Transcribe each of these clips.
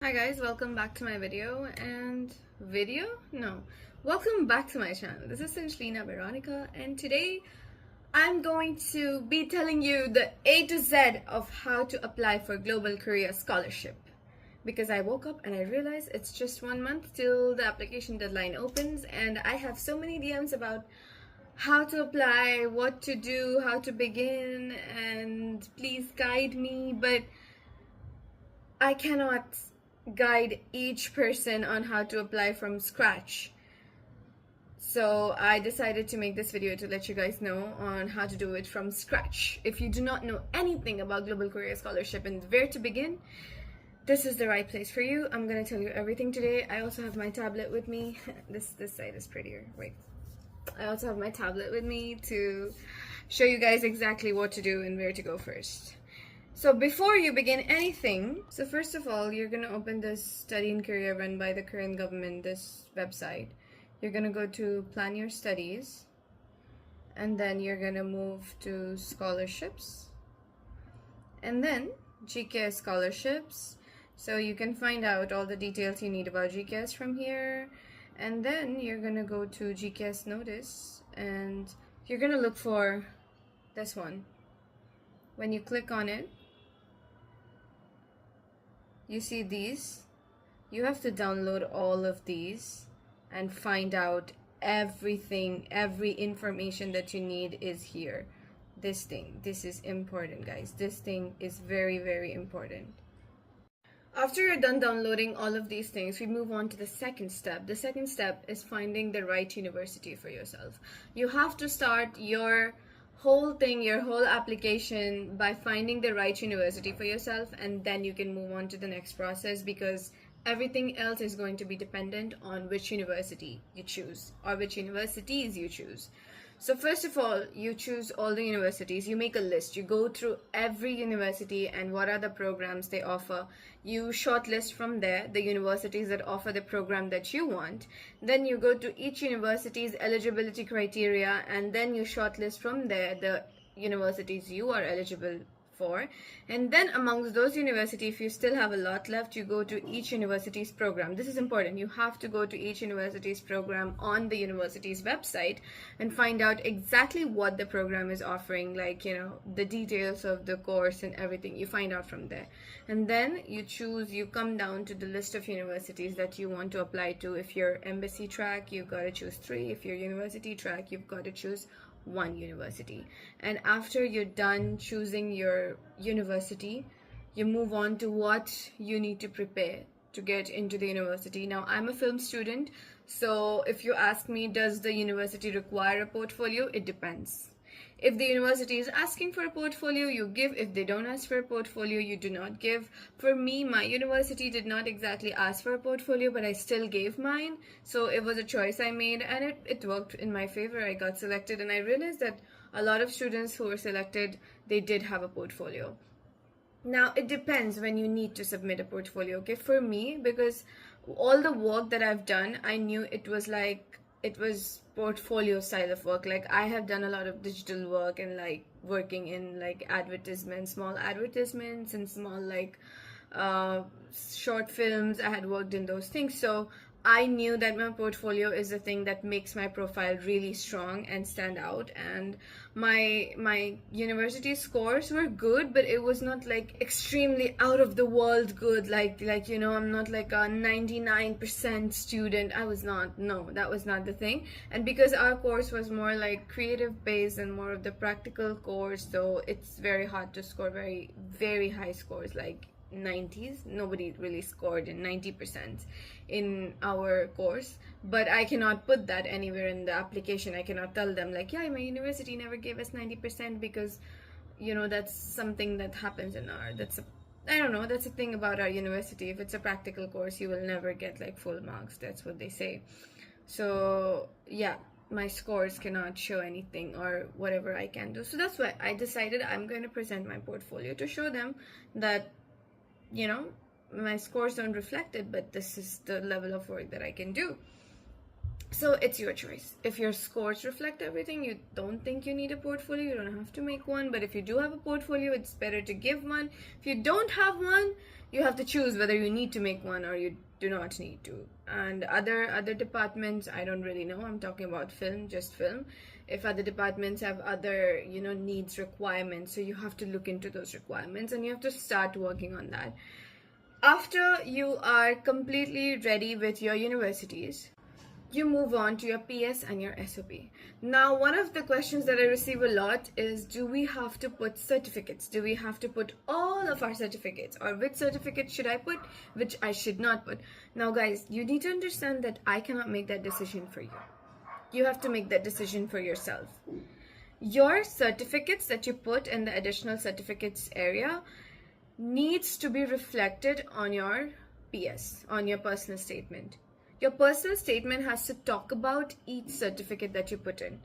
Hi guys, welcome back to my welcome back to my channel. This is Angelina Veronica, and today I'm going to be telling you the A to Z of how to apply for Global Career Scholarship, because I woke up and I realized it's just 1 month till the application deadline opens, and I have so many DMs about how to apply, what to do, how to begin, and please guide me, but I cannot guide each person on how to apply from scratch. So I decided to make this video to let you guys know on how to do it from scratch. If you do not know anything about Global Career Scholarship and where to begin, this is the right place for you. I'm gonna tell you everything today. I also have my tablet with me. This side is prettier. Wait. I also have my tablet with me to show you guys exactly what to do and where to go first. So before you begin anything, so first of all, you're going to open this study and career run by the Korean government, this website. You're going to go to plan your studies, and then you're going to move to scholarships, and then GKS scholarships. So you can find out all the details you need about GKS from here, and then you're going to go to GKS notice, and you're going to look for this one. When you click on it, you see these. You have to download all of these and find out everything, every information that you need is here. This is important, guys. This thing is very, very important. After you're done downloading all of these things, we move on to the second step. The second step is finding the right university for yourself. You have to start your whole application by finding the right university for yourself, and then you can move on to the next process, because everything else is going to be dependent on which university you choose or which universities you choose. So first of all, you choose all the universities. You make a list. You go through every university and what are the programs they offer. You shortlist from there the universities that offer the program that you want. Then you go to each university's eligibility criteria, and then you shortlist from there the universities you are eligible for. And then amongst those universities, if you still have a lot left, you go to each university's program. This is important. You have to go to each university's program on the university's website and find out exactly what the program is offering, like, the details of the course and everything. You find out from there. And then you come down to the list of universities that you want to apply to. If you're embassy track, you've got to choose 3. If you're university track, you've got to choose 1 university. And after you're done choosing your university, you move on to what you need to prepare to get into the university. Now, I'm a film student, so if you ask me, does the university require a portfolio? It depends. If the university is asking for a portfolio, you give. If they don't ask for a portfolio, you do not give. For me, my university did not exactly ask for a portfolio, but I still gave mine. So it was a choice I made, and it worked in my favor. I got selected, and I realized that a lot of students who were selected, they did have a portfolio. Now, it depends when you need to submit a portfolio. Okay, for me, because all the work that I've done, I knew it was portfolio style of work. Like, I have done a lot of digital work and like working in like advertisements, small advertisements, and small short films. I had worked in those things, so I knew that my portfolio is the thing that makes my profile really strong and stand out. And my university scores were good, but it was not like extremely out of the world good. I'm not like a 99% student. I was not. No, that was not the thing. And because our course was more like creative based and more of the practical course, so it's very hard to score very, very high scores, like 90s. Nobody really scored in 90% in our course, but I cannot put that anywhere in the application. I cannot tell them like, yeah, my university never gave us 90%, because that's something that happens in I don't know, that's a thing about our university. If it's a practical course, you will never get like full marks. That's what they say. So yeah, my scores cannot show anything or whatever I can do. So that's why I decided I'm going to present my portfolio to show them that my scores don't reflect it, but this is the level of work that I can do. So it's your choice. If your scores reflect everything, you don't think you need a portfolio, you don't have to make one. But if you do have a portfolio, it's better to give one. If you don't have one, you have to choose whether you need to make one or you do not need to. And other departments, I don't really know. I'm talking about film, just film. If other departments have other, needs, requirements, so you have to look into those requirements and you have to start working on that. After you are completely ready with your universities, you move on to your PS and your SOP. Now, one of the questions that I receive a lot is, do we have to put certificates? Do we have to put all of our certificates? Or which certificate should I put, which I should not put? Now, guys, you need to understand that I cannot make that decision for you. You have to make that decision for yourself. Your certificates that you put in the additional certificates area needs to be reflected on your PS, on your personal statement. Your personal statement has to talk about each certificate that you put in,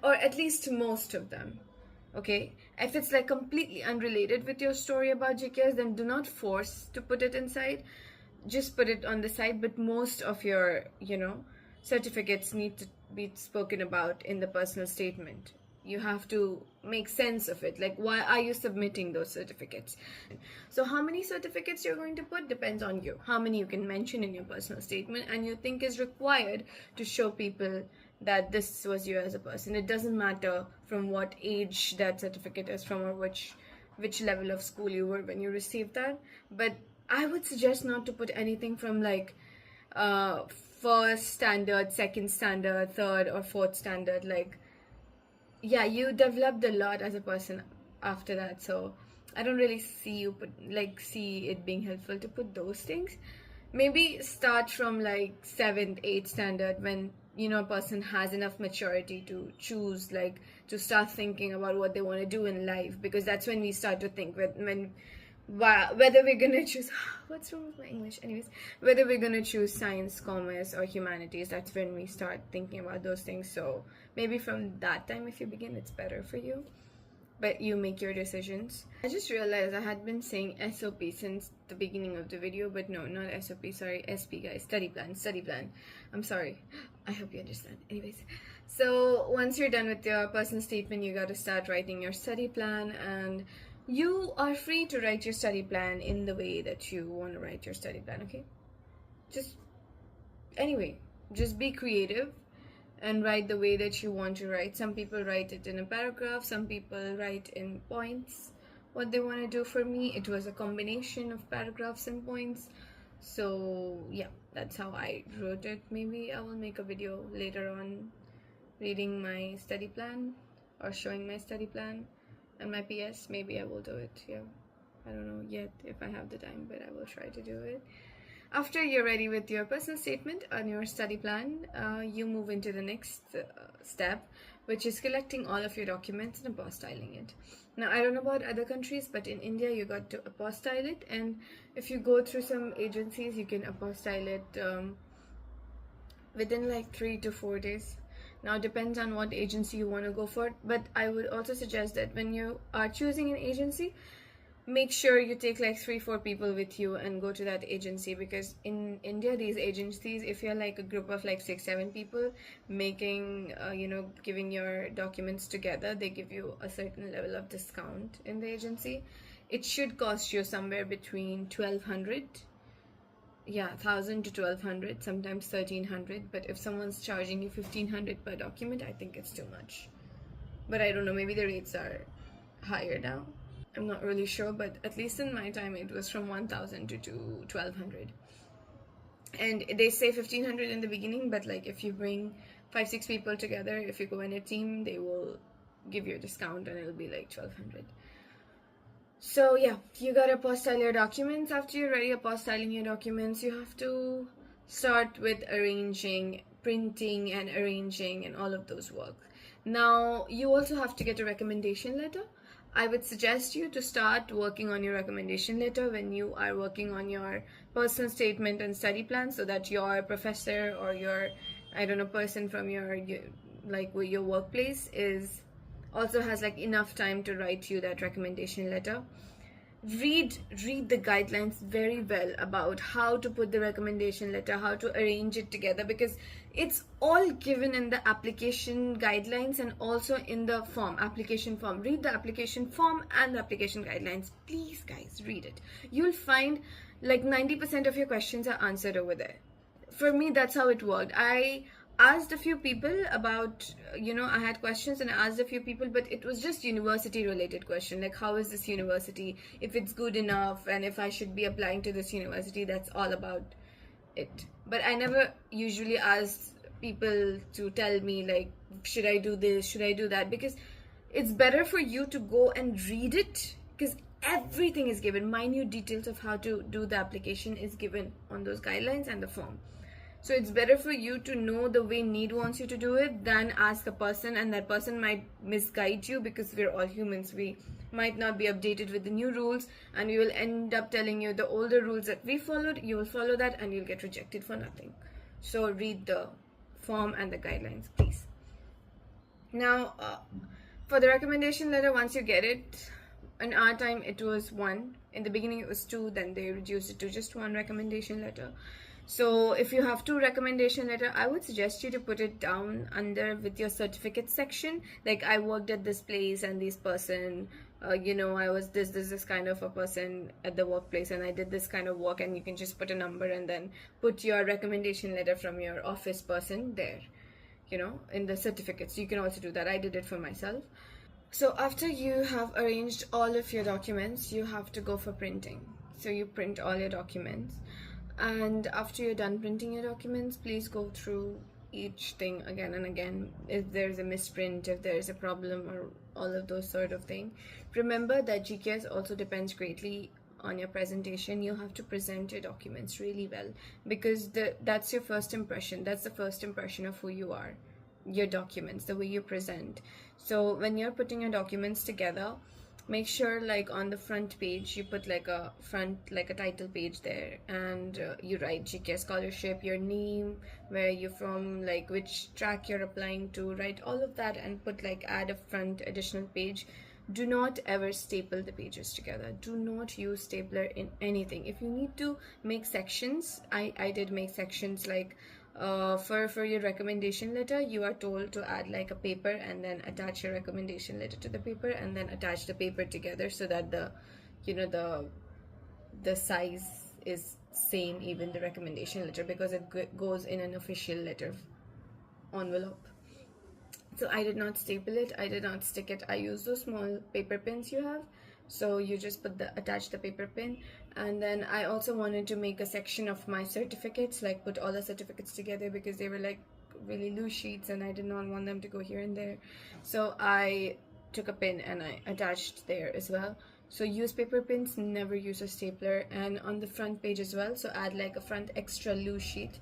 or at least most of them. Okay? If it's like completely unrelated with your story about GKS, then do not force to put it inside. Just put it on the side, but most of your, certificates need to be spoken about in the personal statement. You have to make sense of it. Like, why are you submitting those certificates? So how many certificates you're going to put depends on you. How many you can mention in your personal statement and you think is required to show people that this was you as a person. It doesn't matter from what age that certificate is from or which level of school you were when you received that. But I would suggest not to put anything from like first standard, second standard, third or fourth standard. Like, yeah, you developed a lot as a person after that, so I don't really see it being helpful to put those things. Maybe start from like 7th, 8th standard when a person has enough maturity to choose, like to start thinking about what they want to do in life, because that's when we start to think whether we're gonna choose what's wrong with my English, anyways, whether we're gonna choose science, commerce or humanities. That's when we start thinking about those things. So maybe from that time, if you begin, it's better for you, but you make your decisions. I just realized I had been saying SOP since the beginning of the video, but no, not SOP, sorry, SP, guys. Study plan. I'm sorry, I hope you understand. Anyways, so once you're done with your personal statement, you got to start writing your study plan, and you are free to write your study plan in the way that you want to write your study plan. Okay, just be creative and write the way that you want to write. Some people write it in a paragraph, some people write in points what they want to do. For me, it was a combination of paragraphs and points. So yeah, that's how I wrote it. Maybe I will make a video later on reading my study plan or showing my study plan and my PS. Maybe I will do it. Yeah, I don't know yet if I have the time, but I will try to do it. After you're ready with your personal statement and your study plan, you move into the next step, which is collecting all of your documents and apostilling it. Now, I don't know about other countries, but in India, you got to apostille it. And if you go through some agencies, you can apostille it within like 3 to 4 days. Now, depends on what agency you want to go for. But I would also suggest that when you are choosing an agency, make sure you take like 3-4 people with you and go to that agency, because in India, these agencies, if you're like a group of like 6-7 people making giving your documents together, they give you a certain level of discount in the agency. It should cost you somewhere between 1,200, 1,000 to 1,200, sometimes 1,300. But if someone's charging you 1,500 per document, I think it's too much. But I don't know, maybe the rates are higher now. I'm not really sure, but at least in my time, it was from 1,000 to 1,200. And they say 1,500 in the beginning, but like if you bring 5-6 people together, if you go in a team, they will give you a discount and it'll be like 1,200. So yeah, you gotta apostille your documents. After you're ready apostilling your documents, you have to start with arranging, printing and arranging and all of those work. Now, you also have to get a recommendation letter. I would suggest you to start working on your recommendation letter when you are working on your personal statement and study plan, so that your professor or your, person from your workplace also has like enough time to write you that recommendation letter. read the guidelines very well about how to put the recommendation letter, how to arrange it together, because it's all given in the application guidelines and also in the form, application form. Read the application form and the application guidelines, please guys, read it. You'll find like 90% of your questions are answered over there. For me, that's how it worked. I asked a few people about, I had questions and I asked a few people, but it was just university related question, like how is this university, if it's good enough, and if I should be applying to this university. That's all about it. But I never usually ask people to tell me like, should I do this, should I do that, because it's better for you to go and read it, because everything is given. Minute details of how to do the application is given on those guidelines and the form. So it's better for you to know the way NEED wants you to do it than ask a person, and that person might misguide you, because we're all humans. We might not be updated with the new rules, and we will end up telling you the older rules that we followed. You will follow that and you'll get rejected for nothing. So read the form and the guidelines, please. Now, for the recommendation letter, once you get it, in our time it was 1. In the beginning it was 2, then they reduced it to just 1 recommendation letter. So if you have 2 recommendation letter, I would suggest you to put it down under with your certificate section, like I worked at this place and this person, I was this kind of a person at the workplace and I did this kind of work, and you can just put a number and then put your recommendation letter from your office person there, in the certificates. You can also do that. I did it for myself. So after you have arranged all of your documents, you have to go for printing. So you print all your documents. And after you're done printing your documents, please go through each thing again and again. If there's a misprint, if there's a problem, or all of those sort of things. Remember that GKS also depends greatly on your presentation. You have to present your documents really well, because that's your first impression. That's the first impression of who you are, your documents, the way you present. So when you're putting your documents together, make sure like on the front page you put like a title page there, and you write GKS Scholarship, your name, where you're from, like which track you're applying to, write all of that and put like add a front additional page. Do not ever staple the pages together. Do not use stapler in anything. If you need to make sections, I did make sections like for your recommendation letter, you are told to add like a paper and then attach your recommendation letter to the paper, and then attach the paper together so that the size is same, even the recommendation letter, because it goes in an official letter envelope. So I did not staple it, I did not stick it. I used those small paper pins you have. So you just attach the paper pin. And then I also wanted to make a section of my certificates, like put all the certificates together, because they were like really loose sheets and I did not want them to go here and there. So I took a pin and I attached there as well. So use paper pins, never use a stapler. And on the front page as well, so add like a front extra loose sheet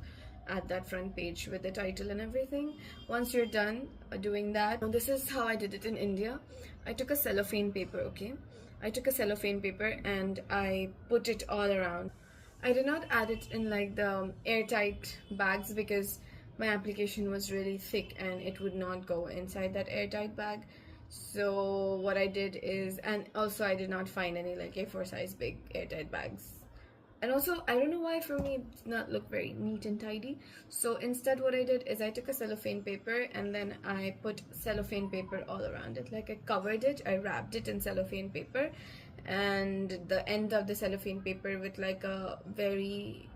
at that front page with the title and everything. Once you're done doing that, this is how I did it in India. I took a cellophane paper, okay? I took a cellophane paper and I put it all around. I did not add it in like the airtight bags, because my application was really thick and it would not go inside that airtight bag. So what I did is, and also I did not find any like A4 size big airtight bags. And also, I don't know why for me it did not look very neat and tidy. So instead what I did is I took a cellophane paper and then I put cellophane paper all around it. Like I covered it, I wrapped it in cellophane paper, and the end of the cellophane paper with like a very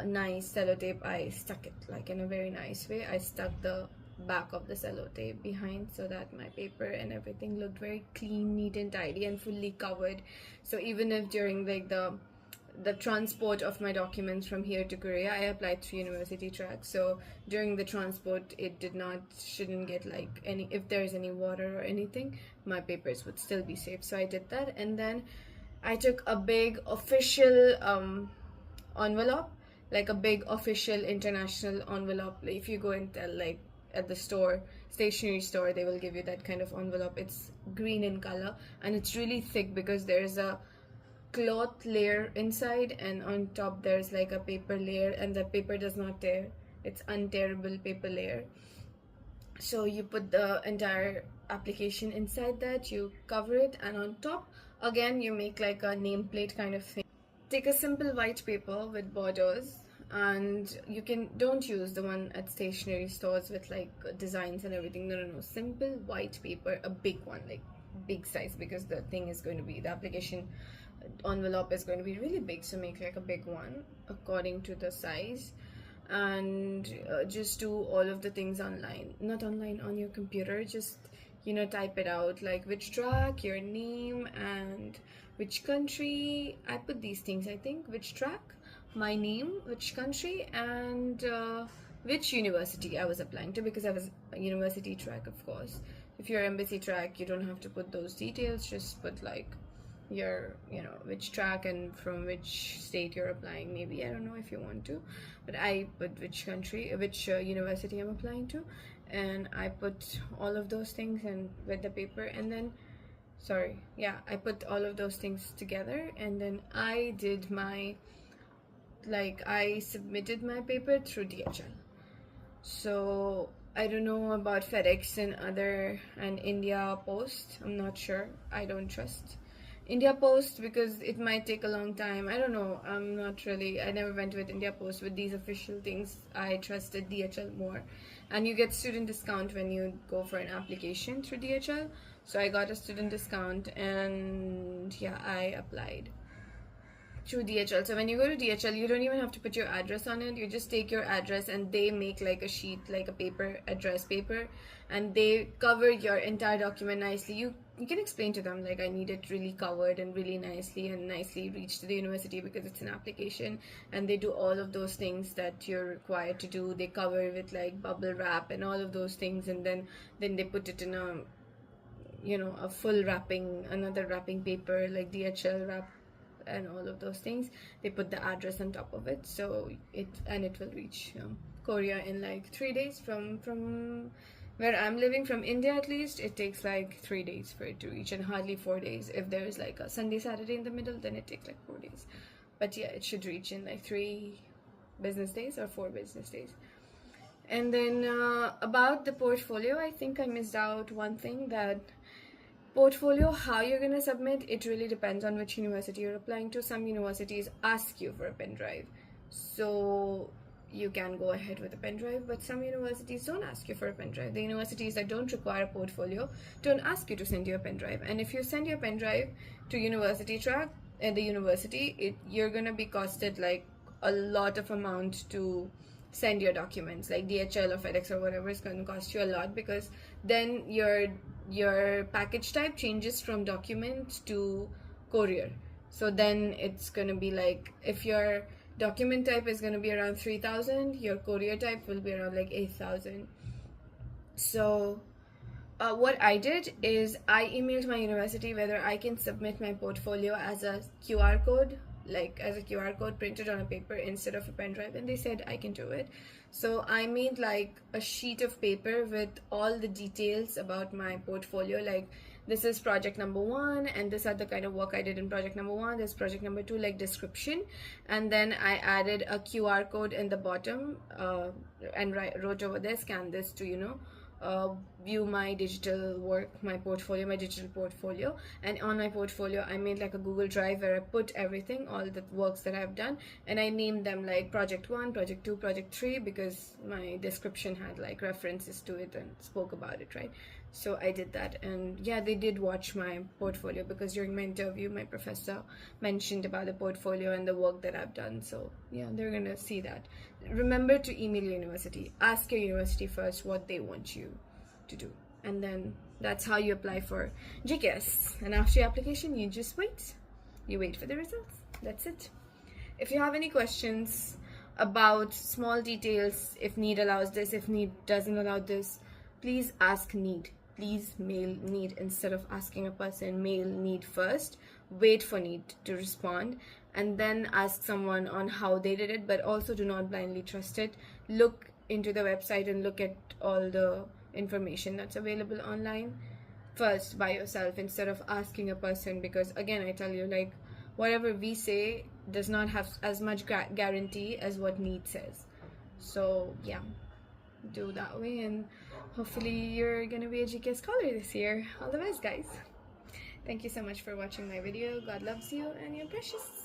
nice sellotape, I stuck it like in a very nice way. I stuck the back of the sellotape behind so that my paper and everything looked very clean, neat and tidy and fully covered. So even if during like the transport of my documents from here to Korea, I applied through university track, so during the transport it shouldn't get like any, if there's any water or anything, my papers would still be safe. So I did that, and then I took a big official envelope, like a big official international envelope. If you go and tell like at the store, stationery store, they will give you that kind of envelope. It's green in color and it's really thick because there's a cloth layer inside, and on top there's like a paper layer, and the paper does not tear. It's untearable paper layer. So you put the entire application inside that, you cover it, and on top Again, you make like a nameplate kind of thing. Take a simple white paper with borders, and you don't use the one at stationery stores with like designs and everything. No, simple white paper, a big one, like big size, because the thing is going to be, the application envelope is going to be really big, so make like a big one according to the size. And just do all of the things online, not online, on your computer. Just type it out, like which track, your name, and which country. I put these things, I think, which track, my name, which country, and which university I was applying to, because I was a university track, of course. If you're embassy track, you don't have to put those details. Just put like your which track and from which state you're applying. Maybe, I don't know if you want to, but I put which country, which university I'm applying to, and I put all of those things and with the paper. And then I put all of those things together, and then I did my, I submitted my paper through DHL. So I don't know about FedEx and India Post. I'm not sure. I don't trust India Post because it might take a long time. I don't know. I never went with India Post with these official things. I trusted DHL more. And you get student discount when you go for an application through DHL. So I got a student discount, and yeah, I applied through DHL. So when you go to DHL, you don't even have to put your address on it. You just take your address, and they make like a sheet, like a paper, address paper, and they cover your entire document nicely. You can explain to them, like, I need it really covered and really nicely, and nicely reach to the university because it's an application, and they do all of those things that you're required to do. They cover with like bubble wrap and all of those things, and then they put it in a full wrapping, another wrapping paper, like DHL wrap and all of those things. They put the address on top of it, so it will reach Korea in like 3 days. From where I'm living, from India at least, it takes like 3 days for it to reach, and hardly 4 days. If there's like a Sunday, Saturday in the middle, then it takes like 4 days. But yeah, it should reach in like 3 business days or 4 business days. And then about the portfolio, I think I missed out one thing, that portfolio, how you're going to submit, it really depends on which university you're applying to. Some universities ask you for a pen drive, so you can go ahead with a pen drive, but some universities don't ask you for a pen drive. The universities that don't require a portfolio don't ask you to send you a pen drive. And if you send your pen drive to university track at the university, you're going to be costed like a lot of amount to send your documents, like DHL or FedEx or whatever is going to cost you a lot, because then your package type changes from document to courier. So then it's going to be like, if your document type is going to be around 3,000, your courier type will be around like 8,000. So what I did is I emailed my university whether I can submit my portfolio as a QR code, like as a QR code printed on a paper instead of a pen drive, and they said I can do it. So I made like a sheet of paper with all the details about my portfolio, like this is project number 1, and these are the kind of work I did in project number 1, this project number 2, like description. And then I added a QR code in the bottom and wrote over there, scan this to view my digital work, my digital portfolio. And on my portfolio, I made like a Google Drive where I put everything, all the works that I've done, and I named them like project 1, project 2, project 3, because my description had like references to it and spoke about it, right? So I did that, and yeah, they did watch my portfolio, because during my interview, my professor mentioned about the portfolio and the work that I've done. So yeah, they're gonna see that. Remember to email your university. Ask your university first what they want you to do, and then that's how you apply for GKS. And after your application, you just wait. You wait for the results. That's it. If you have any questions about small details, if need allows this, if need doesn't allow this, please ask need. Please mail need instead of asking a person. Mail need first, wait for need to respond, and then ask someone on how they did it. But also do not blindly trust it. Look into the website and look at all the information that's available online first by yourself instead of asking a person, because again, I tell you, like, whatever we say does not have as much guarantee as what need says. So yeah, do that way, and hopefully you're gonna be a GKS scholar this year. All the best, guys. Thank you so much for watching my video. God loves you and you're precious.